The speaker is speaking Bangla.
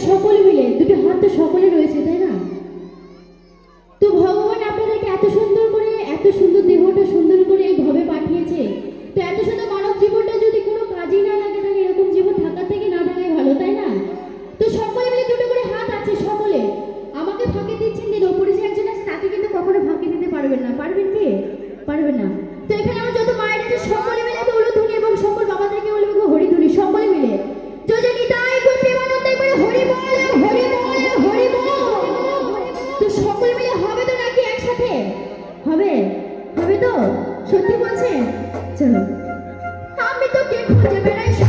সকলে মিলে দুটো হাত তো সকলে রয়েছে, তাই না? তো ভগবান আপনাদেরকে এত সুন্দর করে, এত সুন্দর দেহটা সুন্দর করে এইভাবে পাঠিয়েছে। তো এত সুন্দর মানব জীবনটা যদি কোনো কাজই না লাগে থাকে, এরকম জীবন থাকার থেকে না থাকাই ভালো, তাই না? তো সকলে মিলে দুটো করে হাত আছে সকলে। আমাকে ফাঁকি দিচ্ছেন দিন, ওপরে যে একজন আছে তাকে কিন্তু কখনো ফাঁকি দিতে পারবেন না। পারবেন কি? পারবেন না। তো এখানে আমার যত মায়ের আছে সকলে মিলে উলুধ্বনি এবং সকল বাবাদেরকে বলবো হরিধ্বনি সকলে মিলে জয় নিতাই গো প্রেমানন্দ করে হরি বল হরি বল হরি বল। তো সকলে মিলে হবে তো নাকি একসাথে? হবে? হবে তো? সত্যি বলছেন? চলো। আমি তোকে খুঁজে বেড়াই।